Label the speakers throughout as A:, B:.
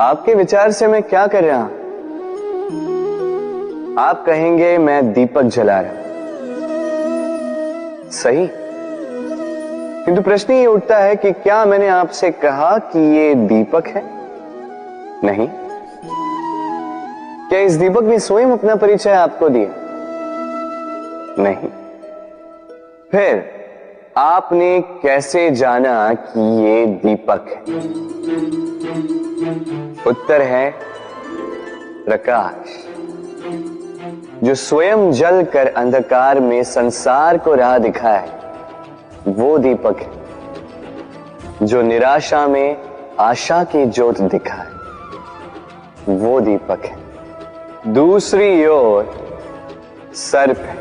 A: आपके विचार से मैं क्या कर रहा हूं? आप कहेंगे मैं दीपक जला रहा हूं, सही। किंतु प्रश्न ये उठता है कि क्या मैंने आपसे कहा कि ये दीपक है? नहीं। क्या इस दीपक ने स्वयं अपना परिचय आपको दिया? नहीं। फिर आपने कैसे जाना कि ये दीपक है? उत्तर है प्रकाश, जो स्वयं जल कर अंधकार में संसार को राह दिखाए, वो दीपक है। जो निराशा में आशा की ज्योत दिखाए, वो दीपक है। दूसरी ओर सर्प है,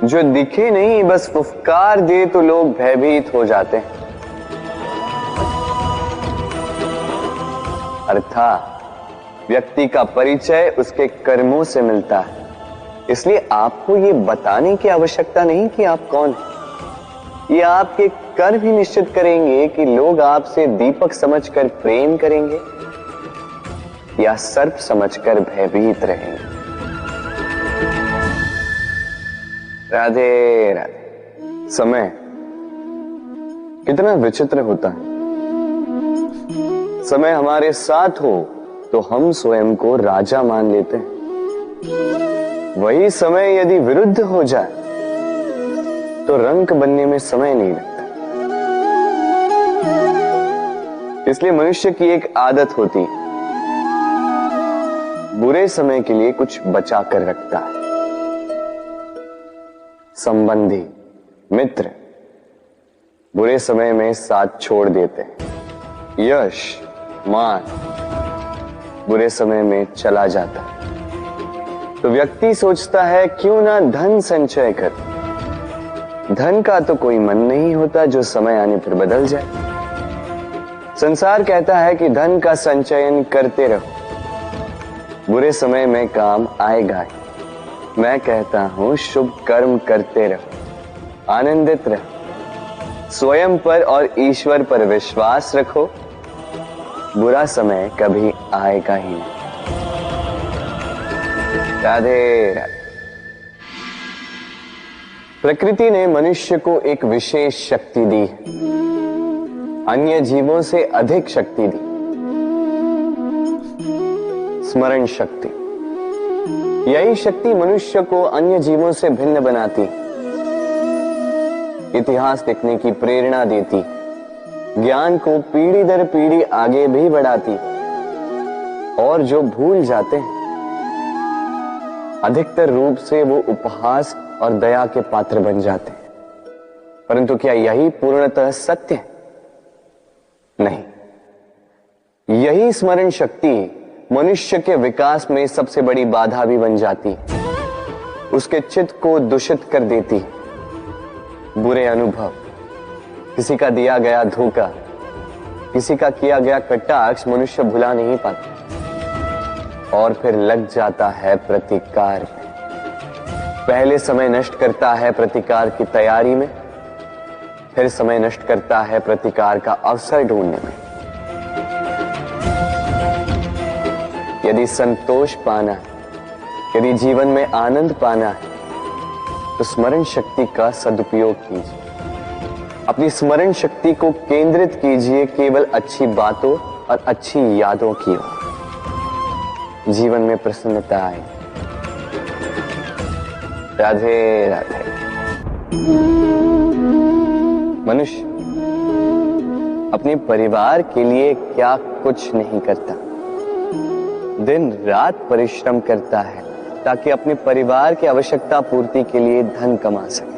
A: जो दिखे नहीं, बस फुफकार दे तो लोग भयभीत हो जाते हैं। अर्थात व्यक्ति का परिचय उसके कर्मों से मिलता है, इसलिए आपको ये बताने की आवश्यकता नहीं कि आप कौन हैं। ये आपके कर्म ही निश्चित करेंगे कि लोग आपसे दीपक समझकर प्रेम करेंगे या सर्प समझकर भयभीत रहेंगे। राधे राधे। समय कितना विचित्र होता है। समय हमारे साथ हो तो हम स्वयं को राजा मान लेते हैं। वही समय यदि विरुद्ध हो जाए तो रंक बनने में समय नहीं लगता। इसलिए मनुष्य की एक आदत होती, बुरे समय के लिए कुछ बचा कर रखता है। संबंधी, मित्र बुरे समय में साथ छोड़ देते हैं। यश, मान बुरे समय में चला जाता है। तो व्यक्ति सोचता है क्यों ना धन संचय कर। धन का तो कोई मन नहीं होता जो समय आने पर बदल जाए। संसार कहता है कि धन का संचयन करते रहो, बुरे समय में काम आएगा ही। मैं कहता हूं शुभ कर्म करते रहो, आनंदित रहो, स्वयं पर और ईश्वर पर विश्वास रखो, बुरा समय कभी आएगा ही नहीं। राधे राधे। प्रकृति ने मनुष्य को एक विशेष शक्ति दी है, अन्य जीवों से अधिक शक्ति दी, स्मरण शक्ति। यही शक्ति मनुष्य को अन्य जीवों से भिन्न बनाती, इतिहास लिखने की प्रेरणा देती, ज्ञान को पीढ़ी दर पीढ़ी आगे भी बढ़ाती। और जो भूल जाते हैं, अधिकतर रूप से वो उपहास और दया के पात्र बन जाते हैं। परंतु क्या यही पूर्णतः सत्य है? नहीं। यही स्मरण शक्ति मनुष्य के विकास में सबसे बड़ी बाधा भी बन जाती, उसके चित्त को दूषित कर देती। बुरे अनुभव, किसी का दिया गया धोखा, किसी का किया गया कटाक्ष मनुष्य भुला नहीं पाता और फिर लग जाता है प्रतिकार में। पहले समय नष्ट करता है प्रतिकार की तैयारी में, फिर समय नष्ट करता है प्रतिकार का अवसर ढूंढने में। यदि संतोष पाना है, यदि जीवन में आनंद पाना है, तो स्मरण शक्ति का सदुपयोग कीजिए। अपनी स्मरण शक्ति को केंद्रित कीजिए केवल अच्छी बातों और अच्छी यादों की ओर। जीवन में प्रसन्नता आए। राधे राधे। मनुष्य अपने परिवार के लिए क्या कुछ नहीं करता, दिन रात परिश्रम करता है ताकि अपने परिवार की आवश्यकता पूर्ति के लिए धन कमा सके।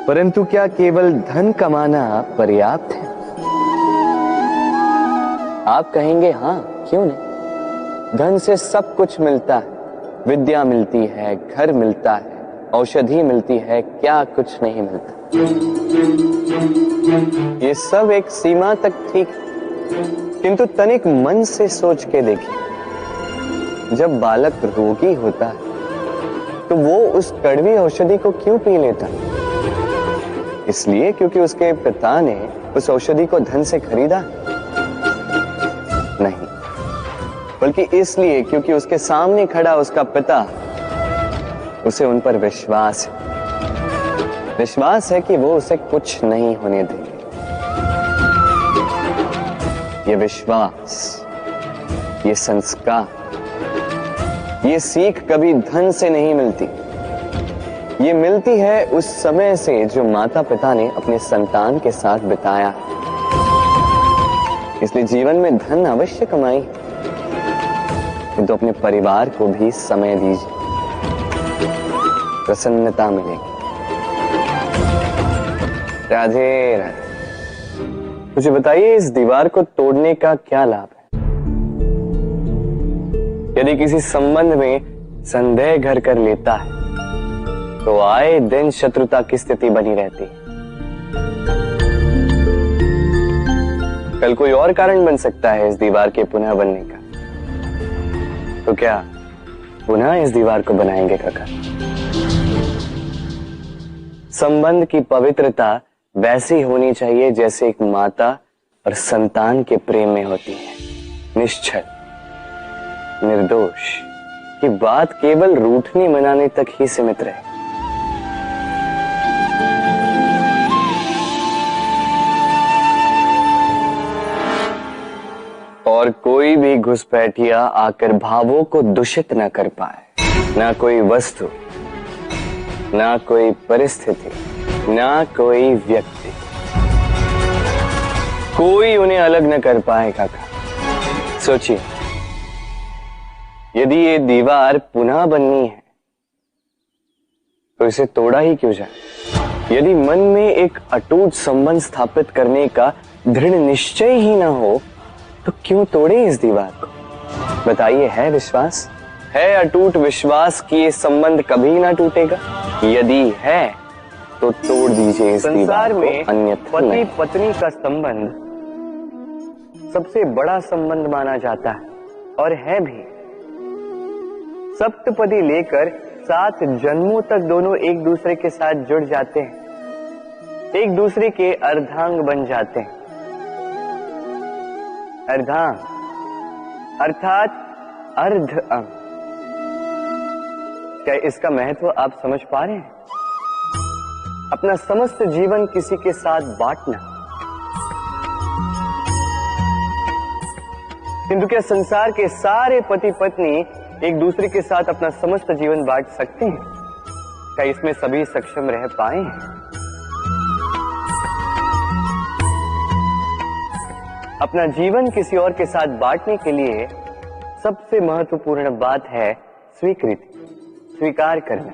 A: परंतु क्या केवल धन कमाना पर्याप्त है? आप कहेंगे हां, क्यों नहीं। धन से सब कुछ मिलता है, विद्या मिलती है, घर मिलता है, औषधि मिलती है, क्या कुछ नहीं मिलता। ये सब एक सीमा तक ठीक, किंतु तनिक मन से सोच के देखिए, जब बालक रोगी होता है तो वो उस कड़वी औषधि को क्यों पी लेता? इसलिए क्योंकि उसके पिता ने उस औषधि को धन से खरीदा? नहीं, बल्कि इसलिए क्योंकि उसके सामने खड़ा उसका पिता, उसे उन पर विश्वास है। विश्वास है कि वो उसे कुछ नहीं होने देंगे। ये विश्वास, ये संस्कार, ये सीख कभी धन से नहीं मिलती। ये मिलती है उस समय से जो माता पिता ने अपने संतान के साथ बिताया। इसलिए जीवन में धन अवश्य कमाई, किंतु अपने परिवार को भी समय दीजिए, प्रसन्नता मिलेगी। राधे राधे। मुझे बताइए, इस दीवार को तोड़ने का क्या लाभ है? यदि किसी संबंध में संदेह घर कर लेता है तो आए दिन शत्रुता की स्थिति बनी रहती। कल कोई और कारण बन सकता है इस दीवार के पुनः बनने का। तो क्या पुनः इस दीवार को बनाएंगे काका? संबंध की पवित्रता वैसी होनी चाहिए जैसे एक माता और संतान के प्रेम में होती है, निश्चल, निर्दोष, कि बात केवल रूठने मनाने तक ही सीमित रहे। और कोई भी घुसपैठिया आकर भावों को दूषित न कर पाए। ना कोई वस्तु, ना कोई परिस्थिति, ना कोई व्यक्ति, कोई उन्हें अलग न कर पाए काका। सोचिए, यदि ये दीवार पुनः बननी है तो इसे तोड़ा ही क्यों जाए? यदि मन में एक अटूट संबंध स्थापित करने का दृढ़ निश्चय ही ना हो तो क्यों तोड़े इस दीवार को? बताइए, है विश्वास, है अटूट विश्वास कि ये संबंध कभी ना टूटेगा? यदि है तो तोड़ दीजिए इस दीवार को, अन्यथा पति पत्नी का संबंध सबसे बड़ा संबंध माना जाता है और है भी। सप्तपदी लेकर 7 जन्मों तक दोनों एक दूसरे के साथ जुड़ जाते हैं, एक दूसरे के अर्धांग बन जाते हैं। अर्धांग अर्थात अर्ध अंग। क्या इसका महत्व आप समझ पा रहे हैं? अपना समस्त जीवन किसी के साथ बांटना। किंतु क्या संसार के सारे पति पत्नी एक दूसरे के साथ अपना समस्त जीवन बांट सकते हैं? क्या इसमें सभी सक्षम रह पाए हैं? अपना जीवन किसी और के साथ बांटने के लिए सबसे महत्वपूर्ण बात है स्वीकृति, स्वीकार करना।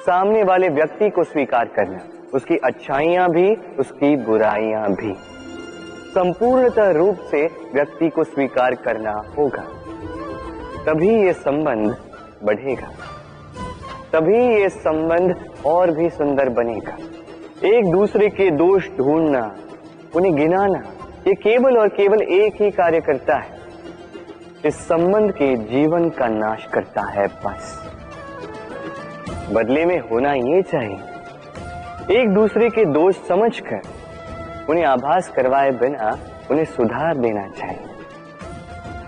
A: सामने वाले व्यक्ति को स्वीकार करना, उसकी अच्छाइयां भी, उसकी बुराइयां भी। संपूर्णतः रूप से व्यक्ति को स्वीकार करना होगा, तभी ये संबंध बढ़ेगा, तभी ये संबंध और भी सुंदर बनेगा। एक दूसरे के दोष ढूंढना, उन्हें गिनाना, ये केवल और केवल एक ही कार्य करता है, इस संबंध के जीवन का नाश करता है। बस बदले में होना ये चाहिए, एक दूसरे के दोष समझकर उन्हें आभास करवाए बिना उन्हें सुधार देना चाहिए,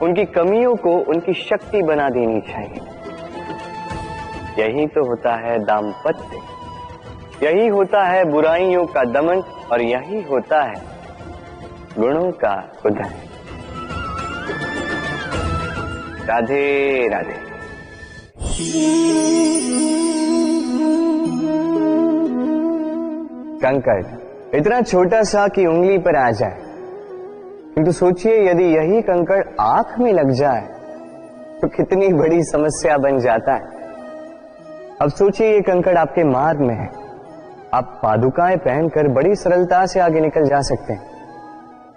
A: उनकी कमियों को उनकी शक्ति बना देनी चाहिए। यही तो होता है दाम्पत्य, यही होता है बुराइयों का दमन, और यही होता है गुणों का उदय। राधे राधे। कंकड़ इतना छोटा सा कि उंगली पर आ जाए, किंतु सोचिए यदि यही कंकड़ आंख में लग जाए तो कितनी बड़ी समस्या बन जाता है। अब सोचिए ये कंकड़ आपके मार्ग में है, आप पादुकाएं पहनकर बड़ी सरलता से आगे निकल जा सकते हैं,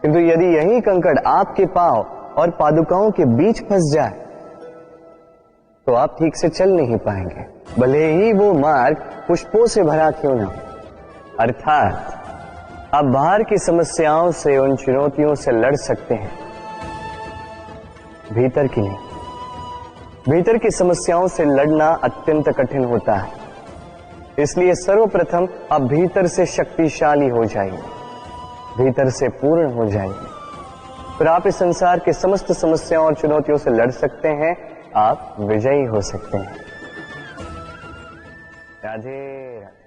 A: किंतु यदि यही कंकड़ आपके पांव और पादुकाओं के बीच फंस जाए तो आप ठीक से चल नहीं पाएंगे, भले ही वो मार्ग पुष्पों से भरा क्यों ना हो। अर्थात आप बाहर की समस्याओं से, उन चुनौतियों से लड़ सकते हैं, भीतर की नहीं। भीतर की समस्याओं से लड़ना अत्यंत कठिन होता है। इसलिए सर्वप्रथम आप भीतर से शक्तिशाली हो जाइए, भीतर से पूर्ण हो जाएंगे, फिर आप इस संसार के समस्त समस्याओं और चुनौतियों से लड़ सकते हैं, आप विजयी हो सकते हैं। राधे राधे।